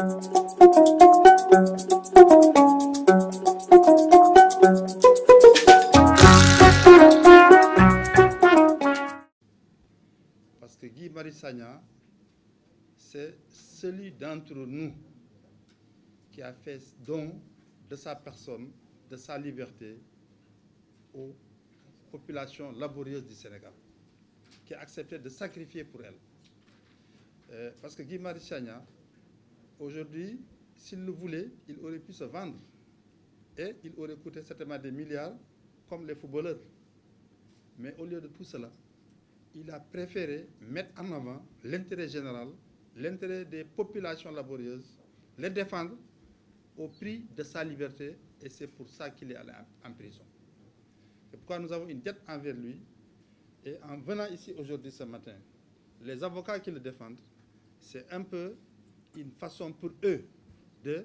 Parce que Guy Marius Sagna, c'est celui d'entre nous qui a fait don de sa personne, de sa liberté aux populations laborieuses du Sénégal, qui a accepté de sacrifier pour elles. Parce que Guy Marius Sagna, aujourd'hui, s'il le voulait, il aurait pu se vendre et il aurait coûté certainement des milliards comme les footballeurs. Mais au lieu de tout cela, il a préféré mettre en avant l'intérêt général, l'intérêt des populations laborieuses, les défendre au prix de sa liberté, et c'est pour ça qu'il est allé en prison. C'est pourquoi nous avons une dette envers lui, et en venant ici aujourd'hui, ce matin, les avocats qui le défendent, c'est un peu une façon pour eux de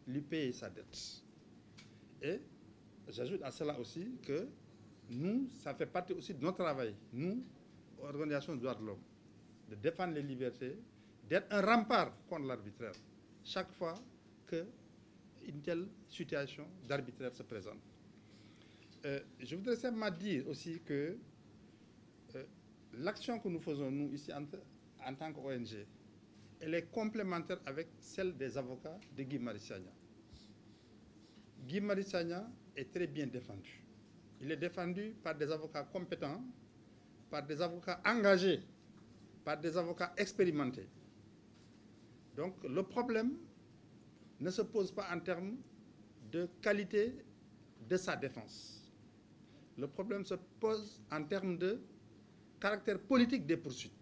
lui payer sa dette. Et j'ajoute à cela aussi que nous, ça fait partie aussi de notre travail, nous, organisations de droits de l'homme, de défendre les libertés, d'être un rempart contre l'arbitraire, chaque fois qu'une telle situation d'arbitraire se présente. Je voudrais simplement dire aussi que l'action que nous faisons, nous, ici, en tant qu'ONG, elle est complémentaire avec celle des avocats de Guy Marius Sagna. Guy Marius Sagna est très bien défendu. Il est défendu par des avocats compétents, par des avocats engagés, par des avocats expérimentés. Donc le problème ne se pose pas en termes de qualité de sa défense. Le problème se pose en termes de caractère politique des poursuites.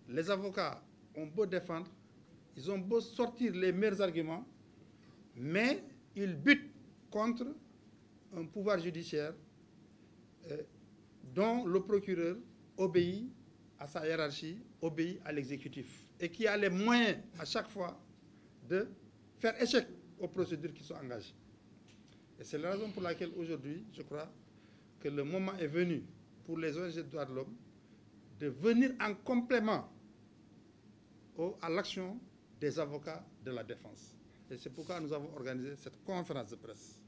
Les avocats ont beau défendre, ils ont beau sortir les meilleurs arguments, mais ils butent contre un pouvoir judiciaire dont le procureur obéit à sa hiérarchie, obéit à l'exécutif, et qui a les moyens à chaque fois de faire échec aux procédures qui sont engagées. Et c'est la raison pour laquelle aujourd'hui, je crois que le moment est venu pour les ONG de droits de l'homme de venir en complément à l'action des avocats de la défense. Et c'est pourquoi nous avons organisé cette conférence de presse.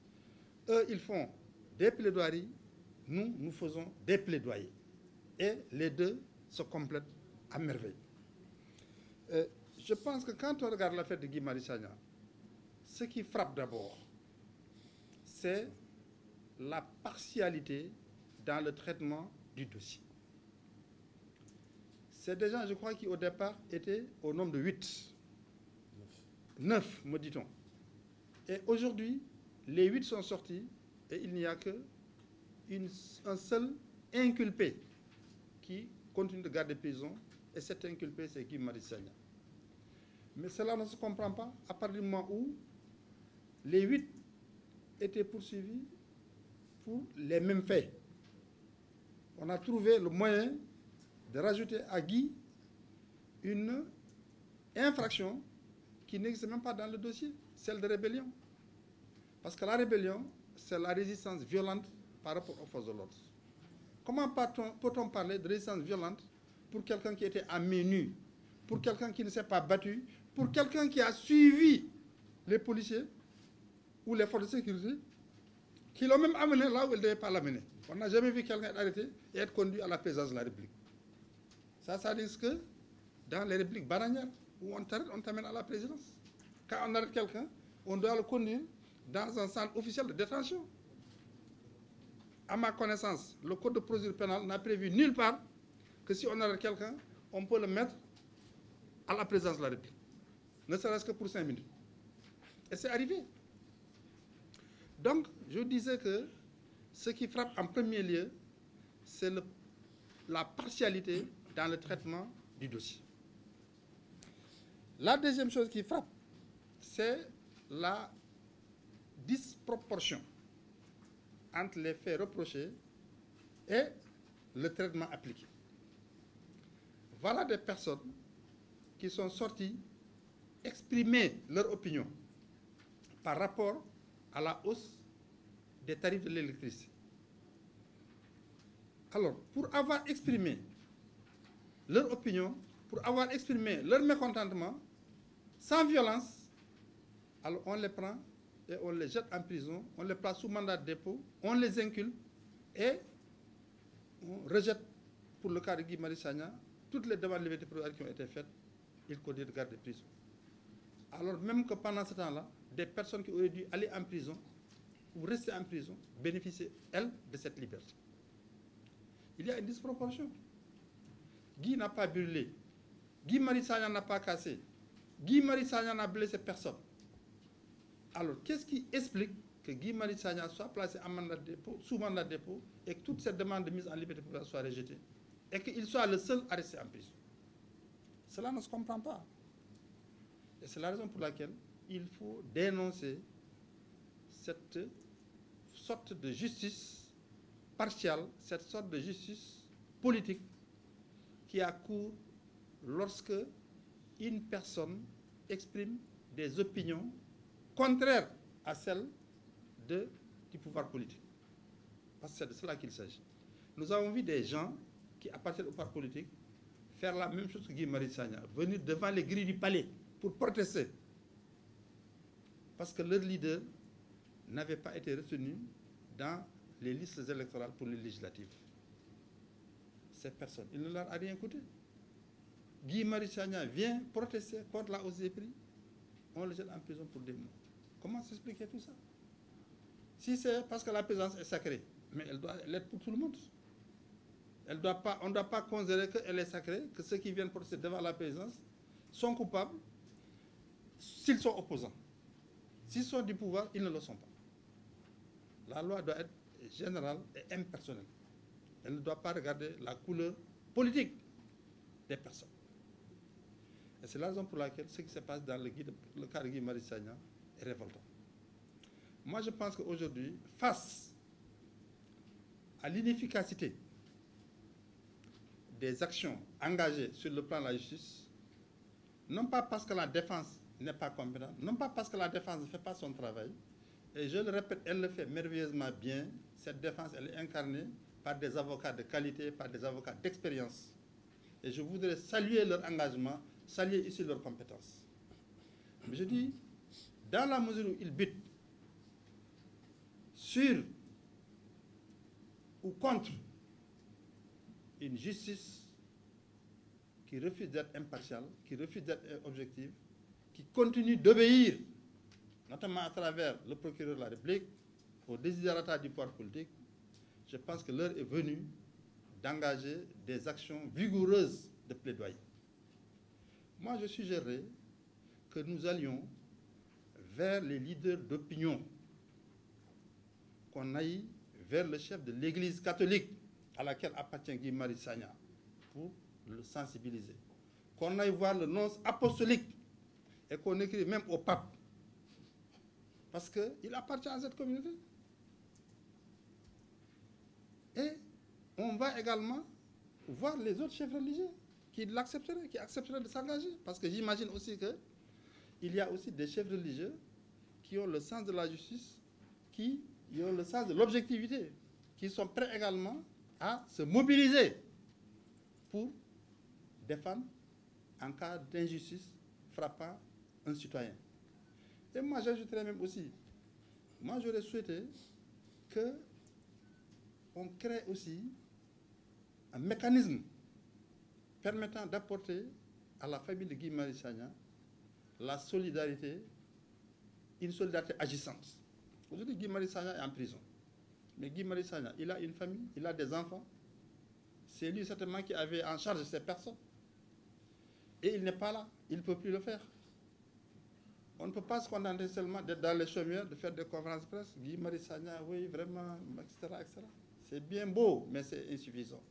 Eux, ils font des plaidoiries, nous faisons des plaidoyers. Et les deux se complètent à merveille. Je pense que quand on regarde l'affaire de Guy Marius Sagna, ce qui frappe d'abord, c'est la partialité dans le traitement du dossier. C'est des gens, je crois, qui au départ étaient au nombre de 8. 9, me dit-on. Et aujourd'hui, les 8 sont sortis et il n'y a qu'un seul inculpé qui continue de garder prison, et cet inculpé, c'est Guy Marius Sagna. Mais cela ne se comprend pas à partir du moment où les 8 étaient poursuivis pour les mêmes faits. On a trouvé le moyen de rajouter à Guy une infraction qui n'existe même pas dans le dossier, celle de rébellion. Parce que la rébellion, c'est la résistance violente par rapport aux forces de l'ordre. Comment peut-on parler de résistance violente pour quelqu'un qui était à main nue, pour quelqu'un qui ne s'est pas battu, pour quelqu'un qui a suivi les policiers ou les forces de sécurité, qui l'ont même amené là où ils ne devaient pas l'amener. On n'a jamais vu quelqu'un être arrêté et être conduit à la présidence de la République. Ça risque que dans les républiques bananières, où on t'arrête, on t'amène à la présidence. Quand on arrête quelqu'un, on doit le conduire dans un centre officiel de détention. À ma connaissance, le code de procédure pénale n'a prévu nulle part que si on arrête quelqu'un, on peut le mettre à la présidence de la République. Ne serait-ce que pour 5 minutes. Et c'est arrivé. Donc, je disais que ce qui frappe en premier lieu, c'est la partialité dans le traitement du dossier. La deuxième chose qui frappe, c'est la disproportion entre les faits reprochés et le traitement appliqué. Voilà des personnes qui sont sorties exprimer leur opinion par rapport à la hausse des tarifs de l'électricité. Alors, pour avoir exprimé leur opinion, pour avoir exprimé leur mécontentement, sans violence, alors on les prend et on les jette en prison, on les place sous mandat de dépôt, on les inculpe et on rejette, pour le cas de Guy Marius Sagna, toutes les demandes de liberté provisoire qui ont été faites, il conduit de garde de prison. Alors même que pendant ce temps-là, des personnes qui auraient dû aller en prison ou rester en prison bénéficient, elles, de cette liberté. Il y a une disproportion. Guy n'a pas brûlé. Guy Marius Sagna n'a pas cassé. Guy Marius Sagna n'a blessé personne. Alors, qu'est-ce qui explique que Guy Marius Sagna soit placé en mandat de dépôt, sous mandat de dépôt, et que toute cette demande de mise en liberté provisoire soit rejetée, et qu'il soit le seul à rester en prison? Cela ne se comprend pas. Et c'est la raison pour laquelle il faut dénoncer cette sorte de justice partiale, cette sorte de justice politique qui a cours lorsque une personne exprime des opinions contraires à celles du pouvoir politique. Parce que c'est de cela qu'il s'agit. Nous avons vu des gens qui appartiennent au pouvoir politique faire la même chose que Guy Marius Sagna, venir devant les grilles du palais pour protester. Parce que leur leader n'avait pas été retenu dans les listes électorales pour les législatives. Ces personnes, il ne leur a rien coûté. Guy Marius Sagna vient protester contre la hausse des prix, on le jette en prison pour des mois. Comment s'expliquer tout ça? Si c'est parce que la présence est sacrée, mais elle doit l'être pour tout le monde. On ne doit pas considérer qu'elle est sacrée, que ceux qui viennent protester devant la présence sont coupables s'ils sont opposants. S'ils sont du pouvoir, ils ne le sont pas. La loi doit être générale et impersonnelle. Elle ne doit pas regarder la couleur politique des personnes. Et c'est la raison pour laquelle ce qui se passe dans le cas de Guy Marius Sagna est révoltant. Moi, je pense qu'aujourd'hui, face à l'inefficacité des actions engagées sur le plan de la justice, non pas parce que la défense n'est pas compétente, non pas parce que la défense ne fait pas son travail, et je le répète, elle le fait merveilleusement bien, cette défense, elle est incarnée par des avocats de qualité, par des avocats d'expérience. Et je voudrais saluer leur engagement, saluer ici leurs compétences. Mais je dis, dans la mesure où ils butent sur ou contre une justice qui refuse d'être impartiale, qui refuse d'être objective, qui continue d'obéir, notamment à travers le procureur de la République, au desiderata du pouvoir politique, je pense que l'heure est venue d'engager des actions vigoureuses de plaidoyer. Moi, je suggérerais que nous allions vers les leaders d'opinion, qu'on aille vers le chef de l'Église catholique à laquelle appartient Guy Marius Sagna pour le sensibiliser, qu'on aille voir le nonce apostolique et qu'on écrit même au pape, parce qu'il appartient à cette communauté. Et on va également voir les autres chefs religieux qui l'accepteraient, qui accepteraient de s'engager, parce que j'imagine aussi qu'il y a aussi des chefs religieux qui ont le sens de la justice, qui ont le sens de l'objectivité, qui sont prêts également à se mobiliser pour défendre en cas d'injustice frappant un citoyen. Et moi, j'ajouterais même aussi, moi j'aurais souhaité qu'on crée aussi un mécanisme permettant d'apporter à la famille de Guy Marius Sagna la solidarité, une solidarité agissante. Aujourd'hui, Guy Marius Sagna est en prison. Mais Guy Marius Sagna, il a une famille, il a des enfants. C'est lui certainement qui avait en charge ces personnes. Et il n'est pas là, il ne peut plus le faire. On ne peut pas se contenter seulement d'être dans les chaumières, de faire des conférences de presse. Guy Marius Sagna, oui, vraiment, etc., etc. C'est bien beau, mais c'est insuffisant.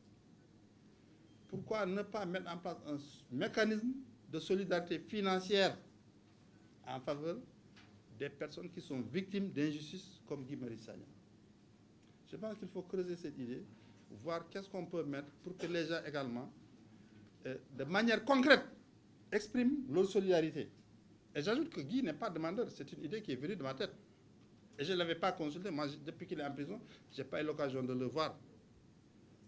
Pourquoi ne pas mettre en place un mécanisme de solidarité financière en faveur des personnes qui sont victimes d'injustice comme Guy Marius Sagna? Je pense qu'il faut creuser cette idée, voir qu'est-ce qu'on peut mettre pour que les gens également, de manière concrète, expriment leur solidarité. Et j'ajoute que Guy n'est pas demandeur, c'est une idée qui est venue de ma tête. Et je ne l'avais pas consulté, moi, depuis qu'il est en prison, je n'ai pas eu l'occasion de le voir.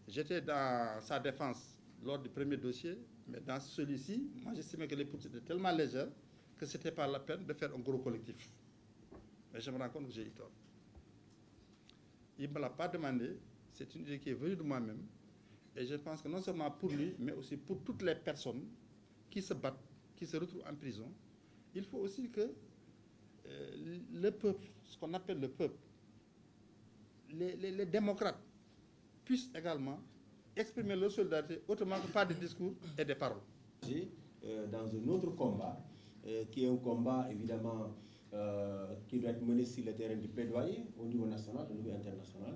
J'étais dans sa défense lors du premier dossier, mais dans celui-ci, moi j'estimais que les poursuites étaient tellement légères que ce n'était pas la peine de faire un gros collectif. Mais je me rends compte que j'ai eu tort. Il ne me l'a pas demandé, c'est une idée qui est venue de moi-même. Et je pense que non seulement pour lui, mais aussi pour toutes les personnes qui se battent, qui se retrouvent en prison, il faut aussi que le peuple, ce qu'on appelle le peuple, les démocrates, puissent également exprimer leur solidarité autrement que par des discours et des paroles. Dans un autre combat, qui est un combat évidemment qui doit être mené sur le terrain du plaidoyer au niveau national, au niveau international.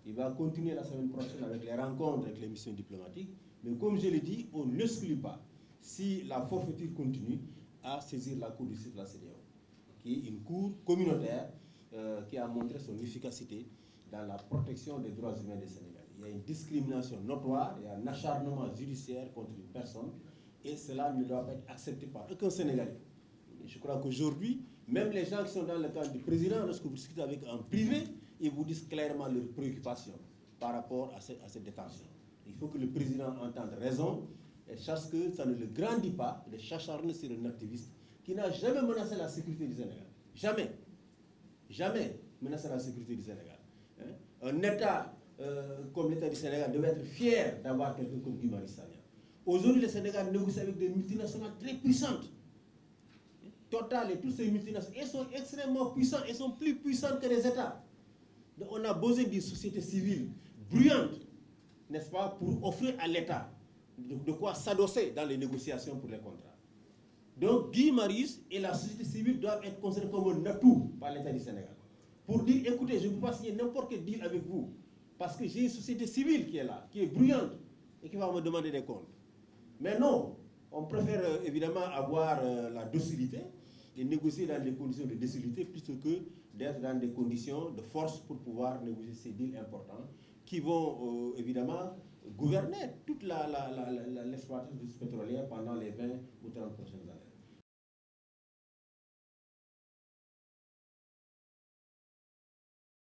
Il va continuer la semaine prochaine avec les rencontres avec les missions diplomatiques. Mais comme je l'ai dit, on n'exclut pas, si la forfaiture continue, à saisir la Cour de justice de la CEDEAO, qui est une cour communautaire qui a montré son efficacité dans la protection des droits humains des Sénégalais. Il y a une discrimination notoire, il y a un acharnement judiciaire contre une personne, et cela ne doit pas être accepté par aucun Sénégalais. Et je crois qu'aujourd'hui, même les gens qui sont dans le cadre du président, lorsque vous discutez avec en privé, ils vous disent clairement leurs préoccupations par rapport à cette détention. Il faut que le président entende raison et sache que ça ne le grandit pas de s'acharner sur un activiste qui n'a jamais menacé la sécurité du Sénégal. Jamais. Jamais menacé la sécurité du Sénégal. Hein? Un État comme l'État du Sénégal devait être fier d'avoir quelqu'un comme Guy Marius Sagna. Aujourd'hui, le Sénégal négocie avec des multinationales très puissantes. Total et tous ces multinationales, elles sont extrêmement puissantes, elles sont plus puissantes que les États. Donc on a besoin d'une société civile bruyante, n'est-ce pas, pour offrir à l'État de quoi s'adosser dans les négociations pour les contrats. Donc Guy Marius et la société civile doivent être considérés comme un atout par l'État du Sénégal. Pour dire, écoutez, je ne peux pas signer n'importe quel deal avec vous, parce que j'ai une société civile qui est là, qui est bruyante, et qui va me demander des comptes. Mais non, on préfère évidemment avoir la docilité et négocier dans des conditions de docilité plutôt que d'être dans des conditions de force pour pouvoir négocier ces deals importants qui vont évidemment gouverner toute l'exploitation pétrolière pendant les 20 ou 30 prochaines années.